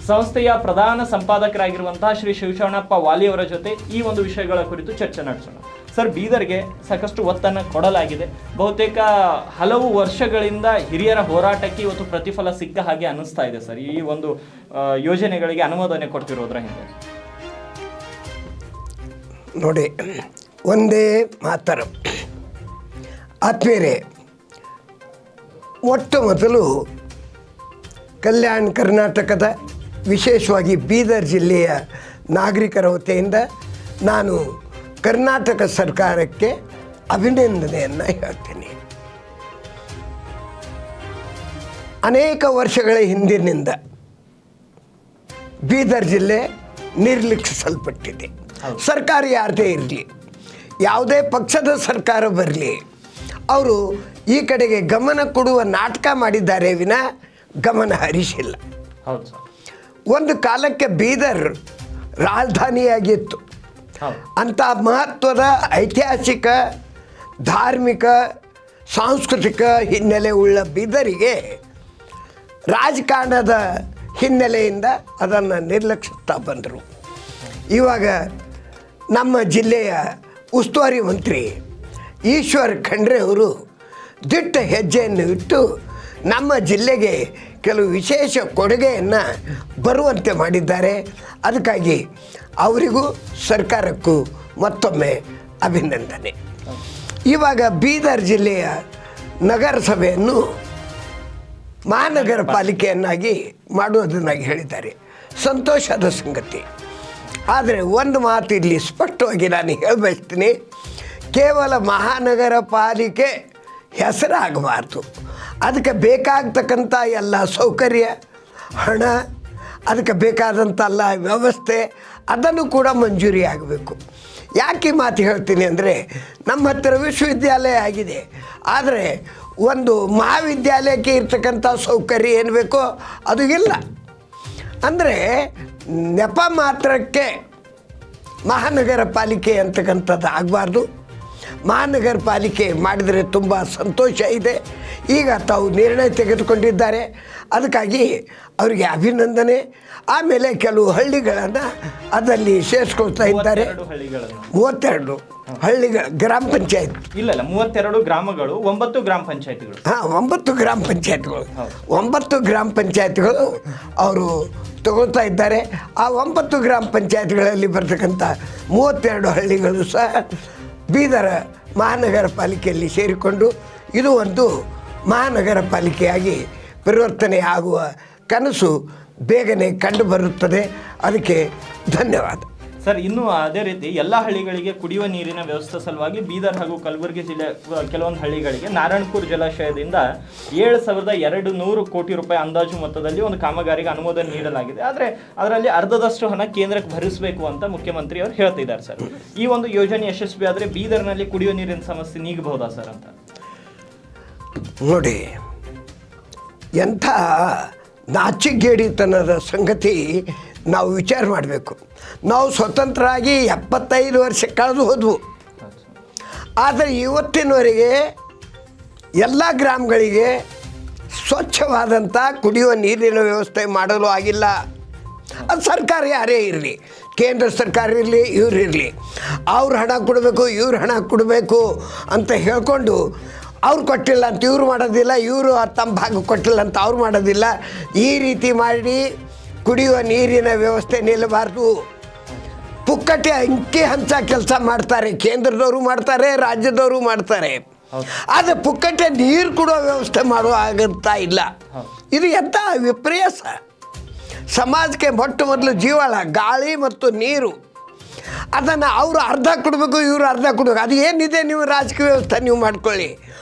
ಸಂಸ್ಥೆಯ ಪ್ರಧಾನ ಸಂಪಾದಕರಾಗಿರುವಂತಹ ಶ್ರೀ ಶಿವಶರಣಪ್ಪ ವಾಲಿಯವರ ಜೊತೆ ಈ ಒಂದು ವಿಷಯಗಳ ಕುರಿತು ಚರ್ಚೆ ನಡೆಸೋಣ. ಸರ್, ಬೀದರ್ಗೆ ಸಾಕಷ್ಟು ಒತ್ತನ್ನು ಕೊಡಲಾಗಿದೆ. ಬಹುತೇಕ ಹಲವು ವರ್ಷಗಳಿಂದ ಹಿರಿಯರ ಹೋರಾಟಕ್ಕೆ ಇವತ್ತು ಪ್ರತಿಫಲ ಸಿಕ್ಕ ಹಾಗೆ ಅನ್ನಿಸ್ತಾ ಇದೆ ಸರ್, ಈ ಒಂದು ಯೋಜನೆಗಳಿಗೆ ಅನುಮೋದನೆ ಕೊಡ್ತಿರೋದ್ರ ಹಿಂದೆ. ನೋಡಿ, ಒಂದೇ ಮಾತರ ಆತ್ಮೀಯರೇ, ಮೊಟ್ಟ ಮೊದಲು ಕಲ್ಯಾಣ ಕರ್ನಾಟಕದ ವಿಶೇಷವಾಗಿ ಬೀದರ್ ಜಿಲ್ಲೆಯ ನಾಗರಿಕರ ವತಿಯಿಂದ ನಾನು ಕರ್ನಾಟಕ ಸರ್ಕಾರಕ್ಕೆ ಅಭಿನಂದನೆಯನ್ನು ಹೇಳ್ತೀನಿ. ಅನೇಕ ವರ್ಷಗಳ ಹಿಂದಿನಿಂದ ಬೀದರ್ ಜಿಲ್ಲೆ ನಿರ್ಲಕ್ಷಿಸಲ್ಪಟ್ಟಿದೆ. ಸರ್ಕಾರ ಯಾರದೇ ಇರಲಿ, ಯಾವುದೇ ಪಕ್ಷದ ಸರ್ಕಾರ ಬರಲಿ, ಅವರು ಈ ಕಡೆಗೆ ಗಮನ ಕೊಡುವ ನಾಟಕ ಮಾಡಿದ್ದಾರೆ ವಿನ ಗಮನ ಹರಿಸಿಲ್ಲ. ಒಂದು ಕಾಲಕ್ಕೆ ಬೀದರ್ ರಾಜಧಾನಿಯಾಗಿತ್ತು. ಅಂಥ ಮಹತ್ವದ ಐತಿಹಾಸಿಕ, ಧಾರ್ಮಿಕ, ಸಾಂಸ್ಕೃತಿಕ ಹಿನ್ನೆಲೆ ಉಳ್ಳ ಬೀದರಿಗೆ ರಾಜಕಾರಣದ ಹಿನ್ನೆಲೆಯಿಂದ ಅದನ್ನು ನಿರ್ಲಕ್ಷಿಸ್ತಾ ಬಂದರು. ಇವಾಗ ನಮ್ಮ ಜಿಲ್ಲೆಯ ಉಸ್ತುವಾರಿ ಮಂತ್ರಿ ಈಶ್ವರ್ ಖಂಡ್ರೆ ಅವರು ದಿಟ್ಟ ಹೆಜ್ಜೆಯನ್ನು ಇಟ್ಟು ನಮ್ಮ ಜಿಲ್ಲೆಗೆ ಕೆಲವು ವಿಶೇಷ ಕೊಡುಗೆಯನ್ನು ಬರುವಂತೆ ಮಾಡಿದ್ದಾರೆ. ಅದಕ್ಕಾಗಿ ಅವರಿಗೂ ಸರ್ಕಾರಕ್ಕೂ ಮತ್ತೊಮ್ಮೆ ಅಭಿನಂದನೆ. ಇವಾಗ ಬೀದರ್ ಜಿಲ್ಲೆಯ ನಗರಸಭೆಯನ್ನು ಮಹಾನಗರ ಪಾಲಿಕೆಯನ್ನಾಗಿ ಮಾಡುವುದನ್ನಾಗಿ ಹೇಳಿದ್ದಾರೆ. ಸಂತೋಷದ ಸಂಗತಿ. ಆದರೆ ಒಂದು ಮಾತು ಇಲ್ಲಿ ಸ್ಪಷ್ಟವಾಗಿ ನಾನು ಹೇಳಬಯಸ್ತೀನಿ, ಕೇವಲ ಮಹಾನಗರ ಪಾಲಿಕೆ ಹೆಸರಾಗಬಾರ್ದು. ಅದಕ್ಕೆ ಬೇಕಾಗ್ತಕ್ಕಂಥ ಎಲ್ಲ ಸೌಕರ್ಯ, ಹಣ, ಅದಕ್ಕೆ ಬೇಕಾದಂಥ ಎಲ್ಲ ವ್ಯವಸ್ಥೆ ಅದನ್ನು ಕೂಡ ಮಂಜೂರಿ ಆಗಬೇಕು. ಯಾಕೆ ಮಾತು ಹೇಳ್ತೀನಿ ಅಂದರೆ, ನಮ್ಮ ಹತ್ತಿರ ವಿಶ್ವವಿದ್ಯಾಲಯ ಆಗಿದೆ, ಆದರೆ ಒಂದು ಮಹಾವಿದ್ಯಾಲಯಕ್ಕೆ ಇರ್ತಕ್ಕಂಥ ಸೌಕರ್ಯ ಏನು ಬೇಕೋ ಅದು ಇಲ್ಲ. ಅಂದರೆ ನೆಪ ಮಾತ್ರಕ್ಕೆ ಮಹಾನಗರ ಪಾಲಿಕೆ ಅಂತಕ್ಕಂಥದ್ದು ಆಗಬಾರ್ದು. ಮಹಾನಗರ ಪಾಲಿಕೆ ಮಾಡಿದರೆ ತುಂಬ ಸಂತೋಷ ಇದೆ. ಈಗ ತಾವು ನಿರ್ಣಯ ತೆಗೆದುಕೊಂಡಿದ್ದಾರೆ, ಅದಕ್ಕಾಗಿ ಅವರಿಗೆ ಅಭಿನಂದನೆ. ಆಮೇಲೆ ಕೆಲವು ಹಳ್ಳಿಗಳನ್ನು ಅದರಲ್ಲಿ ಸೇರಿಸ್ಕೊಳ್ತಾ ಇದ್ದಾರೆ. 32 ಹಳ್ಳಿಗಳ ಗ್ರಾಮ ಪಂಚಾಯತ್ ಇಲ್ಲ 32 ಗ್ರಾಮಗಳು, 9 ಗ್ರಾಮ ಪಂಚಾಯತ್ಗಳು. 9 ಗ್ರಾಮ ಪಂಚಾಯತ್ಗಳು 9 ಗ್ರಾಮ ಪಂಚಾಯತ್ಗಳು ಅವರು ತಗೊಳ್ತಾ ಇದ್ದಾರೆ. ಆ 9 ಗ್ರಾಮ ಪಂಚಾಯತ್ಗಳಲ್ಲಿ ಬರ್ತಕ್ಕಂಥ 32 ಹಳ್ಳಿಗಳು ಸಹ ಬೀದರ ಮಹಾನಗರ ಪಾಲಿಕೆಯಲ್ಲಿ ಸೇರಿಕೊಂಡು ಇದು ಒಂದು ಮಹಾನಗರ ಪಾಲಿಕೆಯಾಗಿ ಪರಿವರ್ತನೆ ಆಗುವ ಕನಸು ಬೇಗನೆ ಕಂಡು ಬರುತ್ತದೆ. ಅದಕ್ಕೆ ಧನ್ಯವಾದ ಸರ್. ಇನ್ನು ಅದೇ ರೀತಿ ಎಲ್ಲ ಹಳ್ಳಿಗಳಿಗೆ ಕುಡಿಯುವ ನೀರಿನ ವ್ಯವಸ್ಥೆ ಸಲುವಾಗಿ ಬೀದರ್ ಹಾಗೂ ಕಲಬುರಗಿ ಜಿಲ್ಲೆ ಕೆಲವೊಂದು ಹಳ್ಳಿಗಳಿಗೆ ನಾರಾಯಣಪುರ ಜಲಾಶಯದಿಂದ 7,200 ಕೋಟಿ ರೂಪಾಯಿ ಅಂದಾಜು ಮೊತ್ತದಲ್ಲಿ ಒಂದು ಕಾಮಗಾರಿಗೆ ಅನುಮೋದನೆ ನೀಡಲಾಗಿದೆ. ಆದರೆ ಅದರಲ್ಲಿ ಅರ್ಧದಷ್ಟು ಹಣ ಕೇಂದ್ರಕ್ಕೆ ಭರಿಸಬೇಕು ಅಂತ ಮುಖ್ಯಮಂತ್ರಿ ಅವರು ಹೇಳ್ತಿದ್ದಾರೆ ಸರ್. ಈ ಒಂದು ಯೋಜನೆ ಯಶಸ್ವಿ ಆದರೆ ಬೀದರ್ನಲ್ಲಿ ಕುಡಿಯುವ ನೀರಿನ ಸಮಸ್ಯೆ ನೀಗಬಹುದಾ ಸರ್ ಅಂತ? ನೋಡಿ, ಎಂಥ ನಾಚಿಗೇಡಿತನದ ಸಂಗತಿ ನಾವು ವಿಚಾರ ಮಾಡಬೇಕು. ನಾವು ಸ್ವತಂತ್ರರಾಗಿ 75 ವರ್ಷ ಕಳೆದು ಹೋದ್ವು, ಆದರೆ ಇವತ್ತಿನವರೆಗೆ ಎಲ್ಲ ಗ್ರಾಮಗಳಿಗೆ ಸ್ವಚ್ಛವಾದಂಥ ಕುಡಿಯುವ ನೀರಿನ ವ್ಯವಸ್ಥೆ ಮಾಡಲು ಆಗಿಲ್ಲ. ಅದು ಸರ್ಕಾರ ಯಾರೇ ಇರಲಿ, ಕೇಂದ್ರ ಸರ್ಕಾರ ಇರಲಿ, ಇವ್ರು ಇರಲಿ, ಅವ್ರು ಹಣ ಕೊಡಬೇಕು, ಇವ್ರು ಹಣ ಕೊಡಬೇಕು ಅಂತ ಹೇಳ್ಕೊಂಡು ಅವ್ರು ಕೊಟ್ಟಿಲ್ಲ ಅಂತ ಇವ್ರು ಮಾಡೋದಿಲ್ಲ, ಇವರು ತಮ್ಮ ಭಾಗ ಕೊಟ್ಟಿಲ್ಲ ಅಂತ ಅವ್ರು ಮಾಡೋದಿಲ್ಲ. ಈ ರೀತಿ ಮಾಡಿ ಕುಡಿಯುವ ನೀರಿನ ವ್ಯವಸ್ಥೆ ನಿಲ್ಲಬಾರ್ದು. ಪುಕ್ಕಟೆ ಅಂಕಿ ಹಂಚ ಕೆಲಸ ಮಾಡ್ತಾರೆ, ಕೇಂದ್ರದವರು ಮಾಡ್ತಾರೆ, ರಾಜ್ಯದವರು ಮಾಡ್ತಾರೆ. ಆದರೆ ಪುಕ್ಕಟೆ ನೀರು ಕೊಡೋ ವ್ಯವಸ್ಥೆ ಮಾಡೋ ಆಗುತ್ತಾ ಇಲ್ಲ. ಇದು ಎಂಥ ವಿಪರ್ಯಾಸ. ಸಮಾಜಕ್ಕೆ ಮೊಟ್ಟ ಮೊದಲು ಜೀವಾಳ ಗಾಳಿ ಮತ್ತು ನೀರು. ಅದನ್ನು ಅವರು ಅರ್ಧ ಕೊಡಬೇಕು, ಇವರು ಅರ್ಧ ಕೊಡಬೇಕು. ಅದು ಏನಿದೆ ನೀವು ರಾಜಕೀಯ ವ್ಯವಸ್ಥೆ ನೀವು ಮಾಡ್ಕೊಳ್ಳಿ.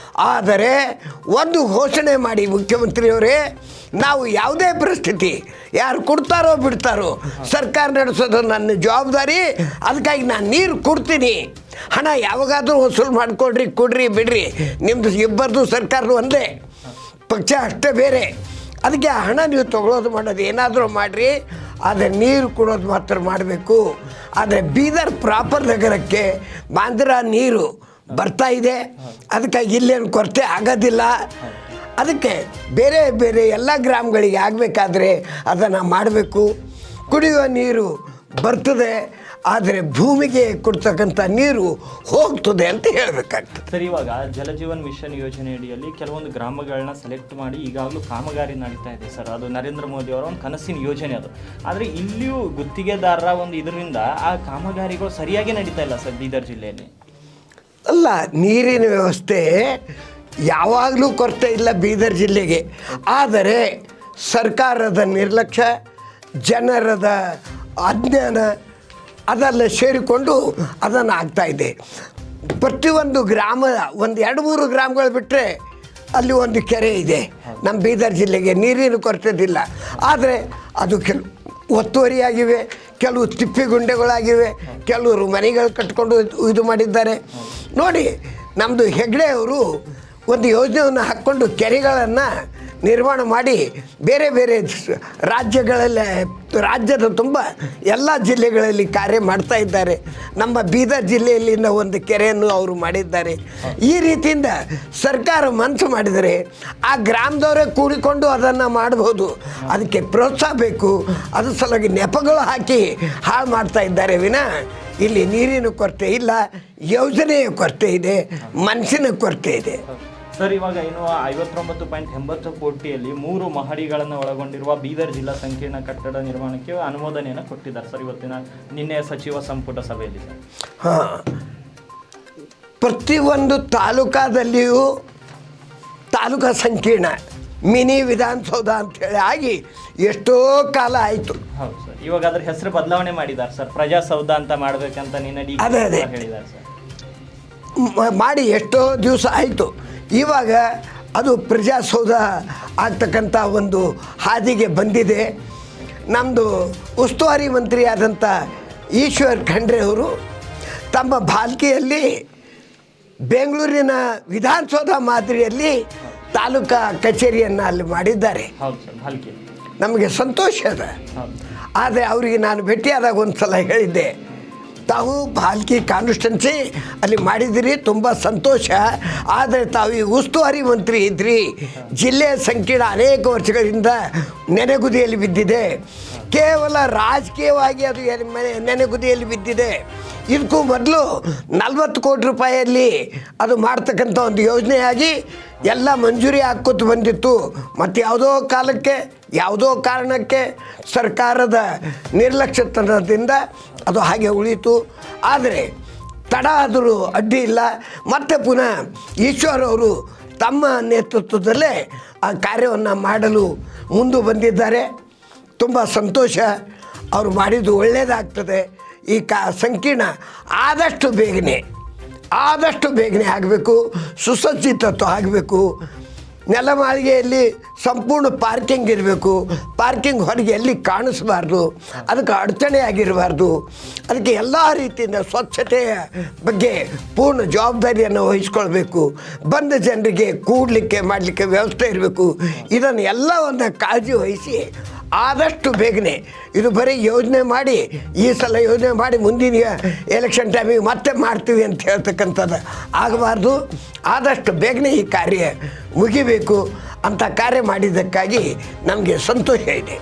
ಆದರೆ ಒಂದು ಘೋಷಣೆ ಮಾಡಿ ಮುಖ್ಯಮಂತ್ರಿಯವರೇ, ನಾವು ಯಾವುದೇ ಪರಿಸ್ಥಿತಿ ಯಾರು ಕೊಡ್ತಾರೋ ಬಿಡ್ತಾರೋ ಸರ್ಕಾರ ನಡೆಸೋದು ನನ್ನ ಜವಾಬ್ದಾರಿ. ಅದಕ್ಕಾಗಿ ನಾನು ನೀರು ಕೊಡ್ತೀನಿ, ಹಣ ಯಾವಾಗಾದರೂ ವಸೂಲು ಮಾಡಿಕೊಡ್ರಿ, ಕೊಡ್ರಿ ಬಿಡ್ರಿ, ನಿಮ್ಮದು ಇಬ್ಬರದು ಸರ್ಕಾರದು ಒಂದೇ, ಪಕ್ಷ ಅಷ್ಟೇ ಬೇರೆ. ಅದಕ್ಕೆ ಆ ಹಣ ನೀವು ತೊಗೊಳೋದು ಮಾಡೋದು ಏನಾದರೂ ಮಾಡಿರಿ, ಆದರೆ ನೀರು ಕೊಡೋದು ಮಾತ್ರ ಮಾಡಬೇಕು. ಆದರೆ ಬೀದರ್ ಪ್ರಾಪರ್ ನಗರಕ್ಕೆ ಬಾಂದ್ರಾ ನೀರು ಬರ್ತಾ ಇದೆ, ಅದಕ್ಕಾಗಿ ಇಲ್ಲೇನು ಕೊರತೆ ಆಗೋದಿಲ್ಲ. ಅದಕ್ಕೆ ಬೇರೆ ಬೇರೆ ಎಲ್ಲ ಗ್ರಾಮಗಳಿಗೆ ಆಗಬೇಕಾದ್ರೆ ಅದನ್ನು ಮಾಡಬೇಕು. ಕುಡಿಯುವ ನೀರು ಬರ್ತದೆ, ಆದರೆ ಭೂಮಿಗೆ ಕೊಡ್ತಕ್ಕಂಥ ನೀರು ಹೋಗ್ತದೆ ಅಂತ ಹೇಳಬೇಕಾಗ್ತದೆ. ಸರ್, ಇವಾಗ ಜಲಜೀವನ್ ಮಿಷನ್ ಯೋಜನೆ ಅಡಿಯಲ್ಲಿ ಕೆಲವೊಂದು ಗ್ರಾಮಗಳನ್ನ ಸೆಲೆಕ್ಟ್ ಮಾಡಿ ಈಗಾಗಲೂ ಕಾಮಗಾರಿ ನಡೀತಾ ಇದೆ ಸರ್. ಅದು ನರೇಂದ್ರ ಮೋದಿ ಅವರ ಒಂದು ಕನಸಿನ ಯೋಜನೆ ಅದು. ಆದರೆ ಇಲ್ಲಿಯೂ ಗುತ್ತಿಗೆದಾರರ ಒಂದು ಇದರಿಂದ ಆ ಕಾಮಗಾರಿಗಳು ಸರಿಯಾಗಿ ನಡೀತಾ ಇಲ್ಲ ಸರ್ ಬೀದರ್ ಜಿಲ್ಲೆಯಲ್ಲಿ. ಅಲ್ಲ, ನೀರಿನ ವ್ಯವಸ್ಥೆ ಯಾವಾಗಲೂ ಕೊರತೆ ಇಲ್ಲ ಬೀದರ್ ಜಿಲ್ಲೆಗೆ. ಆದರೆ ಸರ್ಕಾರದ ನಿರ್ಲಕ್ಷ್ಯ, ಜನರದ ಅಜ್ಞಾನ ಅದೆಲ್ಲ ಸೇರಿಕೊಂಡು ಅದನ್ನು ಆಗ್ತಾಯಿದೆ. ಪ್ರತಿಯೊಂದು ಗ್ರಾಮ ಒಂದು 2-3 ಗ್ರಾಮಗಳು ಬಿಟ್ಟರೆ ಅಲ್ಲಿ ಒಂದು ಕೆರೆ ಇದೆ ನಮ್ಮ ಬೀದರ್ ಜಿಲ್ಲೆಗೆ. ನೀರಿನ ಕೊರತೆದಿಲ್ಲ. ಆದರೆ ಅದು ಒತ್ತುವರಿಯಾಗಿವೆ, ಕೆಲವು ತಿಪ್ಪಿಗುಂಡೆಗಳಾಗಿವೆ, ಕೆಲವರು ಮನೆಗಳು ಕಟ್ಕೊಂಡು ಇದು ಮಾಡಿದ್ದಾರೆ. ನೋಡಿ, ನಮ್ಮದು ಹೆಗ್ಡೆ ಅವರು ಒಂದು ಯೋಜನೆಯನ್ನು ಹಾಕ್ಕೊಂಡು ಕೆರೆಗಳನ್ನು ನಿರ್ಮಾಣ ಮಾಡಿ ಬೇರೆ ಬೇರೆ ರಾಜ್ಯದ ತುಂಬ ಎಲ್ಲ ಜಿಲ್ಲೆಗಳಲ್ಲಿ ಕಾರ್ಯ ಮಾಡ್ತಾ ಇದ್ದಾರೆ. ನಮ್ಮ ಬೀದರ್ ಜಿಲ್ಲೆಯಲ್ಲಿನ ಒಂದು ಕೆರೆಯನ್ನು ಅವರು ಮಾಡಿದ್ದಾರೆ. ಈ ರೀತಿಯಿಂದ ಸರ್ಕಾರ ಮನಸ್ಸು ಮಾಡಿದರೆ ಆ ಗ್ರಾಮದವರೇ ಕೂಡಿಕೊಂಡು ಅದನ್ನು ಮಾಡ್ಬೋದು. ಅದಕ್ಕೆ ಪ್ರೋತ್ಸಾಹ ಬೇಕು. ಅದ್ರ ಸಲುವಾಗಿ ನೆಪಗಳು ಹಾಕಿ ಹಾಳು ಮಾಡ್ತಾ ಇದ್ದಾರೆ ವಿನ ಇಲ್ಲಿ ನೀರಿನ ಕೊರತೆ ಇಲ್ಲ, ಯೋಜನೆಯ ಕೊರತೆ ಇದೆ, ಮನಸ್ಸಿನ ಕೊರತೆ ಇದೆ. ಸರ್, ಇವಾಗ ಏನು 59.80 ಕೋಟಿಯಲ್ಲಿ 3 ಮಹಡಿಗಳನ್ನು ಒಳಗೊಂಡಿರುವ ಬೀದರ್ ಜಿಲ್ಲಾ ಸಂಕೀರ್ಣ ಕಟ್ಟಡ ನಿರ್ಮಾಣಕ್ಕೆ ಅನುಮೋದನೆಯನ್ನು ಕೊಟ್ಟಿದ್ದಾರೆ ಸರ್ ನಿನ್ನೆ ಸಚಿವ ಸಂಪುಟ ಸಭೆಯಲ್ಲಿ ಸರ್. ಹಾಂ, ಪ್ರತಿಯೊಂದು ತಾಲೂಕಾದಲ್ಲಿಯೂ ತಾಲೂಕಾ ಸಂಕೀರ್ಣ ಮಿನಿ ವಿಧಾನಸೌಧ ಅಂಥೇಳಿ ಆಗಿ ಎಷ್ಟೋ ಕಾಲ ಆಯಿತು. ಹೌದು ಸರ್, ಇವಾಗ ಅದ್ರ ಹೆಸರು ಬದಲಾವಣೆ ಮಾಡಿದ್ದಾರೆ ಸರ್, ಪ್ರಜಾಸೌಧ ಅಂತ ಮಾಡಬೇಕಂತ ನಿನ್ನೆ ಅದೇ ಹೇಳಿದ್ದಾರೆ ಸರ್. ಮಾಡಿ ಎಷ್ಟೋ ದಿವಸ ಆಯಿತು. ಇವಾಗ ಅದು ಪ್ರಜಾಸೌಧ ಆಗ್ತಕ್ಕಂಥ ಒಂದು ಹಾದಿಗೆ ಬಂದಿದೆ. ನಮ್ಮದು ಉಸ್ತುವಾರಿ ಮಂತ್ರಿ ಆದಂಥ ಈಶ್ವರ್ ಖಂಡ್ರೆ ಅವರು ತಮ್ಮ ಬಾಲ್ಕಿಯಲ್ಲಿ ಬೆಂಗಳೂರಿನ ವಿಧಾನಸೌಧ ಮಾದರಿಯಲ್ಲಿ ತಾಲೂಕಾ ಕಚೇರಿಯನ್ನು ಅಲ್ಲಿ ಮಾಡಿದ್ದಾರೆ. ನಮಗೆ ಸಂತೋಷ ಅದ. ಆದರೆ ಅವರಿಗೆ ನಾನು ಭೇಟಿಯಾದಾಗ ಒಂದು ಸಲ ಹೇಳಿದ್ದೆ, ತಾವು ಬಾಲ್ಕಿ ಕಾನ್ಸ್ಟಿಟ್ಯೂನ್ಸಿ ಅಲ್ಲಿ ಮಾಡಿದಿರಿ, ತುಂಬ ಸಂತೋಷ. ಆದರೆ ತಾವು ಈ ಉಸ್ತುವಾರಿ ಮಂತ್ರಿ ಇದ್ರಿ, ಜಿಲ್ಲೆಯ ಸಂಕೀರ್ಣ ಅನೇಕ ವರ್ಷಗಳಿಂದ ನೆನೆಗುದಿಯಲ್ಲಿ ಬಿದ್ದಿದೆ. ಕೇವಲ ರಾಜಕೀಯವಾಗಿ ಅದು ನೆನೆಗುದಿಯಲ್ಲಿ ಬಿದ್ದಿದೆ. ಇದಕ್ಕೂ ಮೊದಲು 40 ಕೋಟಿ ರೂಪಾಯಿಯಲ್ಲಿ ಅದು ಮಾಡ್ತಕ್ಕಂಥ ಒಂದು ಯೋಜನೆಯಾಗಿ ಎಲ್ಲ ಮಂಜೂರಿ ಹಾಕ್ಕೊತ ಬಂದಿತ್ತು. ಮತ್ತು ಯಾವುದೋ ಕಾರಣಕ್ಕೆ ಸರ್ಕಾರದ ನಿರ್ಲಕ್ಷ್ಯತನದಿಂದ ಅದು ಹಾಗೆ ಉಳಿಯಿತು. ಆದರೆ ತಡ ಆದರೂ ಅಡ್ಡಿ ಇಲ್ಲ. ಮತ್ತೆ ಪುನಃ ಈಶ್ವರ್ ಅವರು ತಮ್ಮ ನೇತೃತ್ವದಲ್ಲೇ ಆ ಕಾರ್ಯವನ್ನು ಮಾಡಲು ಮುಂದೆ ಬಂದಿದ್ದಾರೆ. ತುಂಬ ಸಂತೋಷ. ಅವರು ಮಾಡಿದ್ದು ಒಳ್ಳೆಯದಾಗ್ತದೆ. ಈ ಸಂಕೀರ್ಣ ಆದಷ್ಟು ಬೇಗನೆ ಆಗಬೇಕು, ಸುಸಜ್ಜಿತತ್ವ ಆಗಬೇಕು. ನೆಲಮಾಳಿಗೆಯಲ್ಲಿ ಸಂಪೂರ್ಣ ಪಾರ್ಕಿಂಗ್ ಇರಬೇಕು. ಪಾರ್ಕಿಂಗ್ ಹೊರಗೆ ಎಲ್ಲಿ ಕಾಣಿಸಬಾರ್ದು, ಅದಕ್ಕೆ ಅಡಚಣೆ ಆಗಿರಬಾರ್ದು. ಅದಕ್ಕೆ ಎಲ್ಲ ರೀತಿಯಿಂದ ಸ್ವಚ್ಛತೆಯ ಬಗ್ಗೆ ಪೂರ್ಣ ಜವಾಬ್ದಾರಿಯನ್ನು ವಹಿಸ್ಕೊಳ್ಬೇಕು. ಬಂದ ಜನರಿಗೆ ಕೂಡಲಿಕ್ಕೆ ಮಾಡಲಿಕ್ಕೆ ವ್ಯವಸ್ಥೆ ಇರಬೇಕು. ಇದನ್ನು ಎಲ್ಲವನ್ನು ಕಾಳಜಿ ವಹಿಸಿ ಆದಷ್ಟು ಬೇಗನೆ ಇದು ಬರೀ ಯೋಜನೆ ಮಾಡಿ ಈ ಸಲ ಯೋಜನೆ ಮಾಡಿ ಮುಂದಿನ ಎಲೆಕ್ಷನ್ ಟೈಮಿಗೆ ಮತ್ತೆ ಮಾಡ್ತೀವಿ ಅಂತ ಹೇಳ್ತಕ್ಕಂಥದ್ದು ಆಗಬಾರ್ದು. ಆದಷ್ಟು ಬೇಗನೆ ಈ ಕಾರ್ಯ ಮುಗಿಬೇಕು ಅಂತ ಕಾರ್ಯ ಮಾಡಿದ್ದಕ್ಕಾಗಿ ನಮಗೆ ಸಂತೋಷ ಇದೆ.